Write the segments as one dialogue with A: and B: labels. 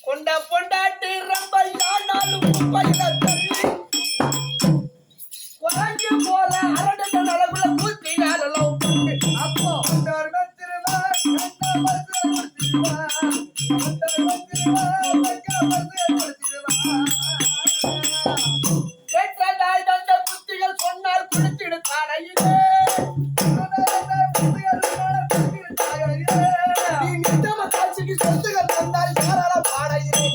A: கொண்ட பொண்டாட்டி ரொம்ப யானாலும் குப்பையில தள்ளி குறைஞ்சு போல அரண்ட அளவுல பூத்தி நாளும் அப்போ கேட்டதாய் தந்த புத்திகள் சொன்னால் குளித்திடு தானையிலே சொத்துகள் தந்தால் யாரால பாடையிலே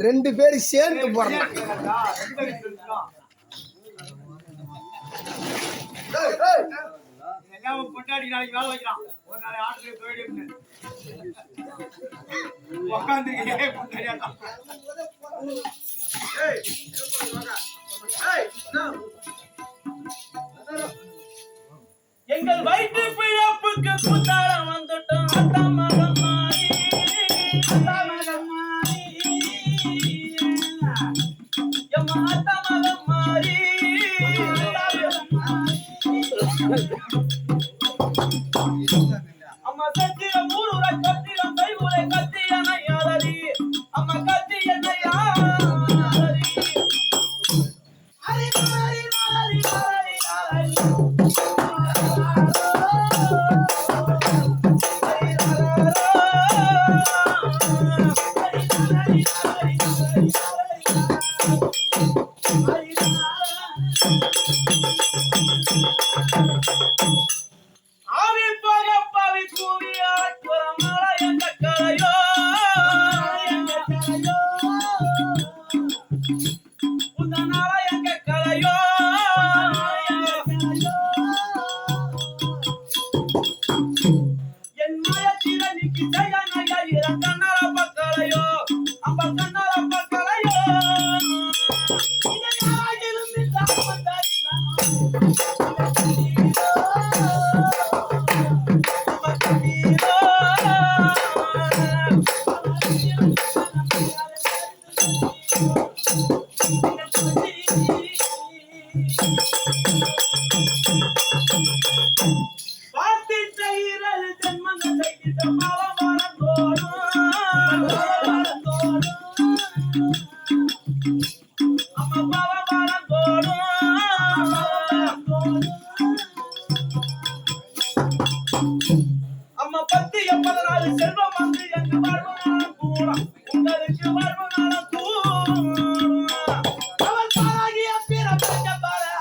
A: ரெண்டு பேரு சேர்ந்து போறாங்க.
B: உட்காந்து
A: எங்கள் வயிற்று பிழப்புக்கு புத்தாளம் வந்துட்டோம் அத்தா மகம் மாறி அத்தா மகம் மாறி எம்மா அத்தா மகம் மாறி அம்மா சத்திரம் மூருரை கத்திரம் கைமுறை கத்தி என்னையாதடி அம்மா கத்தி என்னையாதடி ஹரி ஹரி ஹரி ஹரி ஹரி அம்மா பத்தி 84 செல்வம் வந்து எங்க வாழ்வு கூடும் உங்களுக்கு வாழ்வு நாளம் கூடும் அவள் பாராகிய பிற பெற்ற பாரா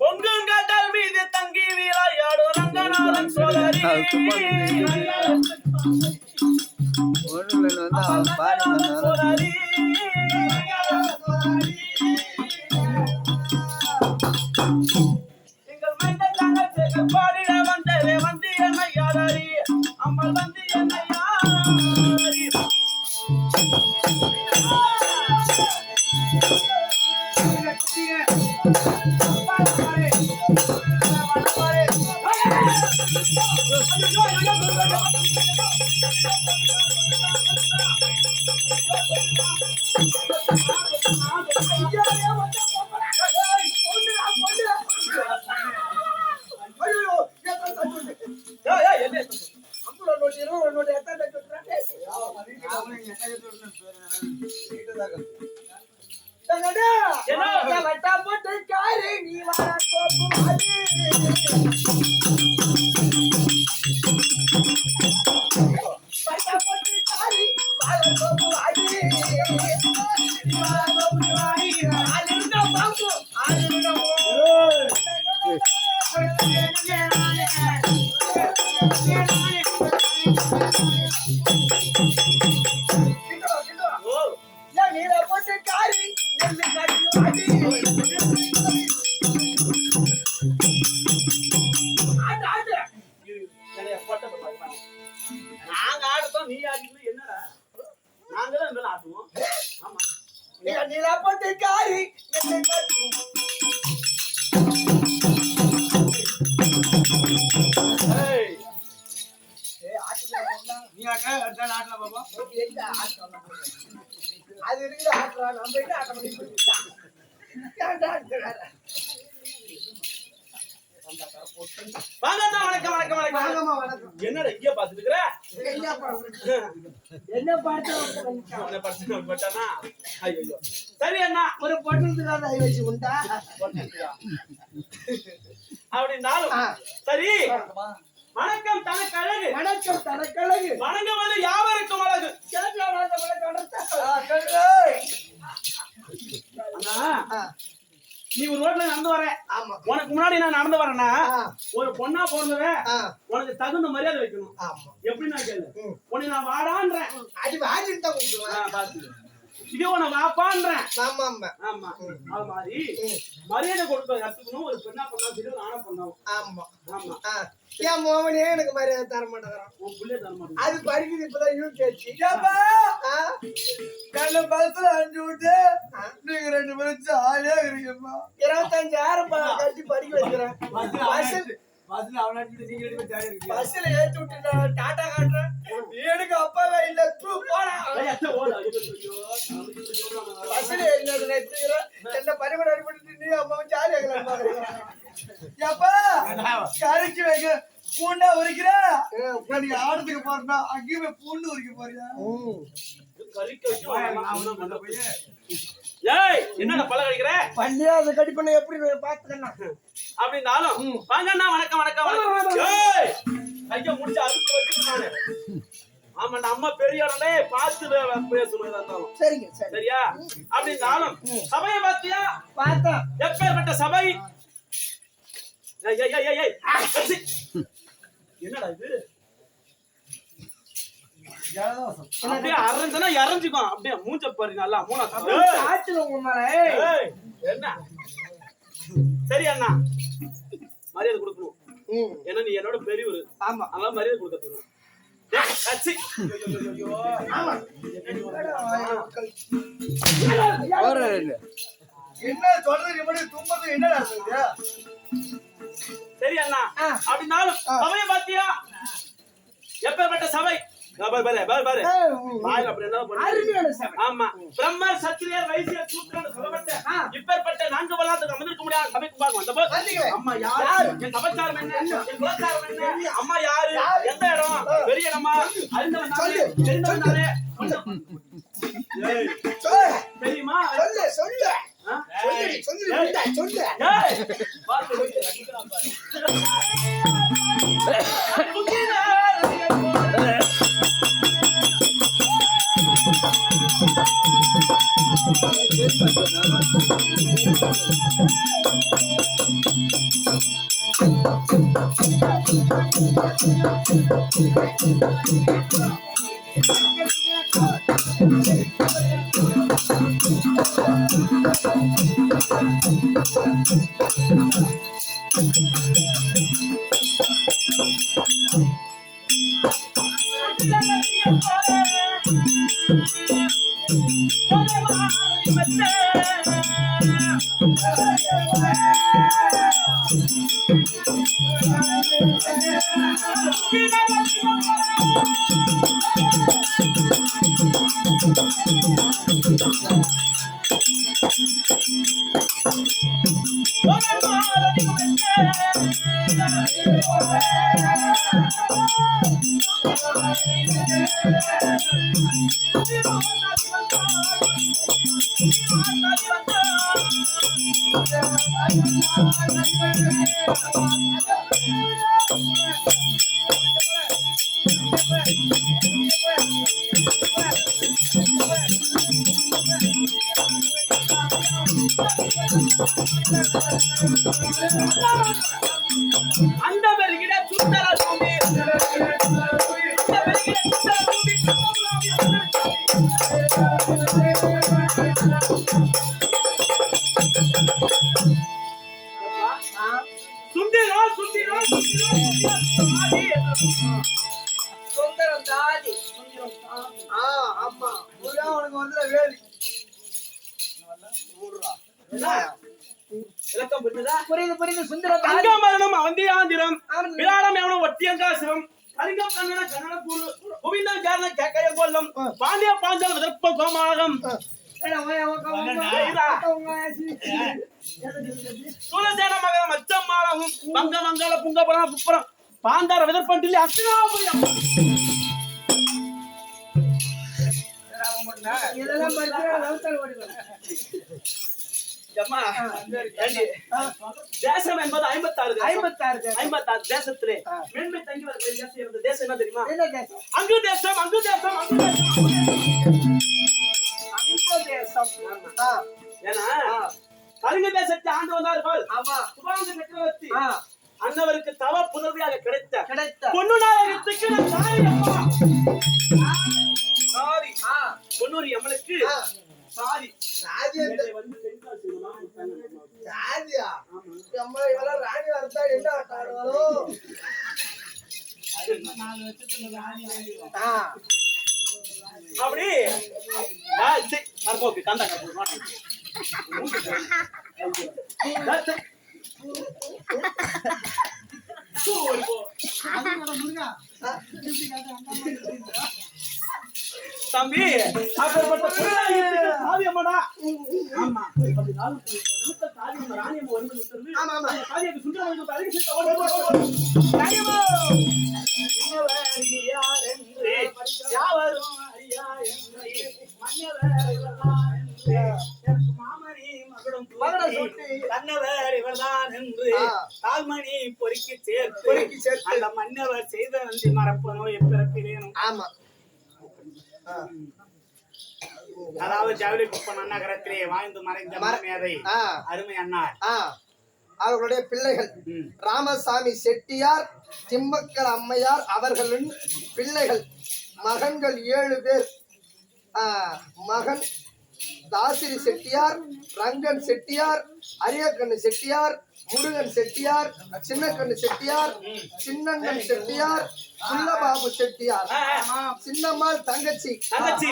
A: பொங்குங்கடல் மீது தங்கி விளையாடும் ரங்கநாதன் சோழரி சோழரி எங்கள் மைந்த தங்கள் பாடிட வந்தவே வந்து என்னையாரி அம்மல் வந்து என்னையாரி நாங்க ஆடுறோம் நீ ஆடிட்டு என்னடா நாங்க தான் ஆடுவோம் ஆமா நீலா போட்டு காரி அது இருக்குது ஆட்டுறா நம்ம வணக்கம் வணக்கம் வணக்கம் வணக்கம் என்னடா இங்க பாத்துட்டு இருக்கற என்ன பாட்டு போட்டானா ஐயோ சரி அண்ணா ஒரு பொண்ணுக்காக ஐ வச்சு உண்டா அப்படினாலும் சரி வணக்கம் தனக்கழகு வணக்கம் தனக்கழகு வணங்குவது யாவருக்கும் அழகு நீ ஒரு ரோட்ல நடந்து வர,
B: ஆமா
A: உனக்கு முன்னாடி நான் நடந்து வரேன்னா
B: ஆ,
A: ஒரு பொண்ணா பிறந்தவன்
B: ஆ,
A: உனக்கு தகுந்த மரியாதை வைக்கணும்.
B: ஆமா
A: எப்படி நான் கேளு, உன்னை நான் வாடான்றேன்,
B: அது வாடிட்டு தான் கூப்பிடுவேன்.
A: பாத்து இதே உன்னை வாப்பான்றேன்.
B: ஆமா ஆமா
A: ஆமா அது மாதிரி மரியாதை கொடுக்க கத்துக்கணும். ஒரு பெண்ணா பண்ணா சரி, ஒரு ஆணை பண்ணாவும்.
B: ஆமா
A: ஆமா
B: என் மோகனே எனக்கு மரியாதை தர மாட்டேங்கிறான்.
A: உன் புள்ளைய தர மாட்டேன்.
B: அது படிக்குது இப்பதான் யூகேஜி.
C: கண்ண பஸ்ல அனுப்பிச்சு விட்டு நீங்க 2 பேரும் ஜாலியா இருக்கீங்கப்பா.
B: 25,000 கட்டி படிக்க வைக்கிறேன்.
C: பஸ்ல அவனை அனுப்பிட்டு நீங்க 2 பேரும் ஜாலியா இருக்கீங்க.
B: பஸ்ல ஏத்தி விட்டு நான் டாடா காட்டுறேன். எனக்கு அப்பாவே இல்ல, தூ போடா.
A: ஏய், அத்தை ஓடு. ஐயோ, நமக்கு சொல்றாங்க.
B: பஸ்ல ஏறினது நிறுத்துகிறேன். என்ன பரிமாணம் அடிபட்டு நீ அம்மாவும் ஜாலியா இருக்கலாம் பாக்குறேன்.
C: ஏப்பா கரைக்கு வைக்க பூண்டா உரிக்கிற, நீங்க ஆடத்துக்கு போறா அங்கேயுமே பூண்டு உரிக்க போறியா?
A: கறிக்க வச்சு ஏய், என்னடா பழ கடிக்கிற?
B: பள்ளியா அதை கடி பண்ண எப்படி பாத்துக்கண்ணா
A: அப்படின்னாலும் வாங்கண்ணா, வணக்கம் வணக்கம் வணக்கம். ஏய், கைய முடிச்சு அறுப்பு வச்சு நானு. ஆமாண்டா, அம்மா பெரிய இடம்டே, பார்த்து பேசணும் எதா இருந்தாலும்.
B: சரிங்க சரி
A: சரியா? அப்படின்னாலும் சபையை பார்த்தியா?
B: பார்த்தா
A: எப்பேற்பட்ட சபை? ஏய் ஏய் ஏய் ஏய், என்னடா இது? அப்படியே அரைஞ்சனா இறஞ்சிக்கும். அப்படியே மூஞ்ச பாரு நல்லா மூணா.
B: ஆச்சுல உங்க மேல.
A: ஏய், என்ன சரி அண்ணா, மரியாதை கொடுக்கணும். ஏன்னா நீ என்னோட பெரியவர்.
B: ஆமா
A: அதனால மரியாதை கொடுக்கணும்.
B: ஆமா
C: என்ன சொல்றது இப்படி தும்பது என்னடா சொல்றியா?
A: சரி அண்ணா, அப்படின்னாலும் சபையை பாத்தியா? எப்பேற்பட்ட சபை? பாரு பாரு பாரு பாரு. வாயில அப்படி என்ன பண்ணு?
B: அருமையான சபை.
A: ஆமா, பிரம்மர் சத்திரியர் வைசியர் சூத்திரன் சொல்லப்பட்ட இப்பேற்பட்ட 4 வளாத்துக்கு அமர்ந்திருக்க முடியாத சபைக்கு பாருங்க. வந்த போது அம்மா யாரு, என் சபச்சாரம் என்ன, என் குலச்சாரம் என்ன, அம்மா யாரு, எந்த இடம், பெரிய இடமா, அறிந்தவன் நானே, தெரிந்தவன் நானே. தெரியுமா?
B: சொல்லு சொல்லு சொல்லு சொல்லு.
A: ஏய், பாத்து போயிட்டு ரகிக்கலாம் பாரு. அந்த வருகிற சுந்தர சுமி, அந்த வருகிற சுந்தர சுமி, சுந்திரா சுந்திரா
B: சுந்தரம் தாதி. ஆமா உனக்கு வந்து வேலி
A: விளக்கம் புரியுதா?
B: புரியுது புரியுது. சுந்தரம் தாதி.
A: அங்கமரணம் அவந்தியாந்திரம் விராடம் எவனும் ஒட்டியங்காசிரம் கலிங்கம் கண்ணன கண்ணனக்கூறு கோவிந்தம் ஜான கேக்கைய கொல்லம் பாண்டிய பாஞ்சால விதற்ப கோமாகம் சூலசேன மகரம் அச்சம்மாளவும் மங்க மங்கள புங்கபலம் புப்புறம் பாந்தார விதற்பண்டில் அஸ்தினாபுரியம்.
B: இதெல்லாம் படிச்சா
A: தேசம் என்பது 56
B: 56
A: தேசத்திலே மேன்மை தங்கி வரக்கூடிய தேசம் இருந்த தேசம் என்ன தெரியுமா?
B: என்ன தேசம்?
A: அங்கு தேசம் அங்கு தேசம் அங்கு தேசம்.
B: அங்க தேசம்.
A: ஏன்னா கலிங்க தேசத்தை ஆண்டு வந்தார்கள்
B: ஆமா
A: சுபாங்க சக்கரவர்த்தி
B: ஆ,
A: அன்னவருக்கு தவ புதவியாக கிடைத்த
B: கிடைத்த
A: பொண்ணு நாயகத்துக்கு நான் தாய் அம்மா சாரி
B: ஆ,
A: பொன்னூர் எம்மனுக்கு
B: ஆ.
A: சாரி
B: ராஜி அந்த
A: என்னை வந்து பெண்கால் செய்யணுமா?
B: ராஜியா அம்மா இவெல்லாம் ராணி வரதா என்ன ஆட்டம் ஆடுவாரோ ஆ,
A: அப்படி கற்போக்கு கந்தா தம்பி அப்பேற்பட்ட புறநாயகத்துக்கு சாதியம்மாடா. ஆமா 10 நாளுக்கு நிமித்த சாதியம்மா ராணியம்மா வந்து விட்டது.
B: ஆமா, ஆமா.
A: அந்த சாதியக்கு சுந்தரவனுக்கு அருகே சென்று ஓடு. ராணியம்மா மன்னவர் யார் என்று யாவரும் அறியார் என்று மன்னவர் இவர்தான் என்று எனக்கு மாமணி மகுடம் சூட்டி கண்ணவர் இவர்தான் என்று
B: ஆ.
A: தாழ்மணி பொறுக்கி
B: பொறுக்கி
A: சேர்த்து
B: சேர்த்து.
A: அந்த மன்னவர் செய்த நன்றி மறப்பனோ எப்பிறப்பிலேனும்.
B: ஆமா ஆ,
A: அதாவது ஜவுளி குப்பம் அன்னகரத்திலே வாழ்ந்து மறைந்த மரமேதை
B: ஆ,
A: அருமை அண்ணார்.
B: ஆ. அவர்களுடைய பிள்ளைகள் ராமசாமி செட்டியார் திம்மக்கல் அம்மையார் அவர்களின் பிள்ளைகள் மகன்கள் 7 பேர் மகன் தாசிரி செட்டியார் ரங்கன் செட்டியார் அரியக்கண்ணு செட்டியார் முருகன் செட்டியார் சின்னக்கண்ணு செட்டியார் சின்னண்ணன் செட்டியார் புல்லபாபு செட்டியார் சின்னம்மாள் தங்கச்சி
A: தங்கச்சி.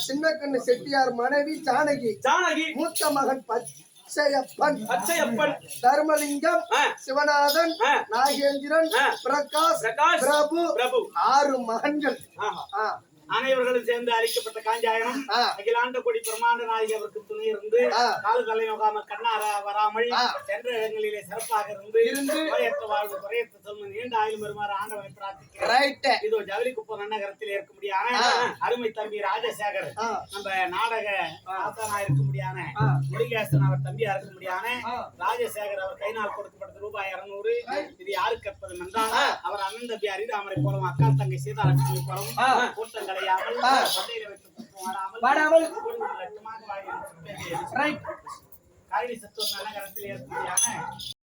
B: சின்னக்கண்ணு செட்டியார் மனைவி ஜானகி
A: ஜானகி
B: மூத்த மகன் பச்சையப்பன்
A: பச்சையப்பன்
B: தர்மலிங்கம்
A: ஆ.
B: சிவநாதன்
A: ஆ.
B: நாகேந்திரன்
A: ஆ.
B: பிரகாஷ்
A: பிரகாஷ்
B: பிரபு
A: பிரபு
B: 6 மகன்கள்
A: ஆஹா.
B: ஆ,
A: அனைவர்களும் சேர்ந்து அளிக்கப்பட்ட காஞ்சாயனம்
B: ஆ.
A: அகிலாண்ட கொடி பிரமாண்ட நாயகி அவருக்கு துணை இருந்து
B: ஆ.
A: கால தலை நோகாம கண்ணார வராமல்
B: ஆ.
A: சென்ற இடங்களிலே சிறப்பாக இருந்து நோயற்ற வாழ்வு குறையற்ற செல்வம் நீண்ட ஆயுள் வருமாறு ஆண்டவனை பிரார்த்திக்கிறேன்.
B: ரைட்
A: இதோ ஜவுளி குப்பம் நன்னகரத்தில் இருக்க முடியான
B: ஆ.
A: அருமை தம்பி ராஜசேகர்
B: ஆ.
A: நம்ம நாடக ஆசானா இருக்க முடியான
B: ஆ.
A: முருகேசன் அவர் தம்பியா இருக்க முடியான
B: ஆ.
A: ராஜசேகர் அவர் கைநாள் கொடுக்கப்பட்டது ரூபாய் 200. இது யாருக்கு கற்பது என்றால்
B: ஆ.
A: அவர் அண்ணன் தம்பி அரிதாமரை போலவும் அக்கா தங்கை சீதாலட்சுமி போலவும்
B: ஆ.
A: கூட்டம் கலையாமல்
B: ஆ.
A: கொண்டையில வைத்து குப்பம்
B: வாடாமல்.
A: லட்சமாக வாழ்கிறார்.
B: ரைட்
A: காய்கறி சத்துவ நகரத்தில் ஏற்படியான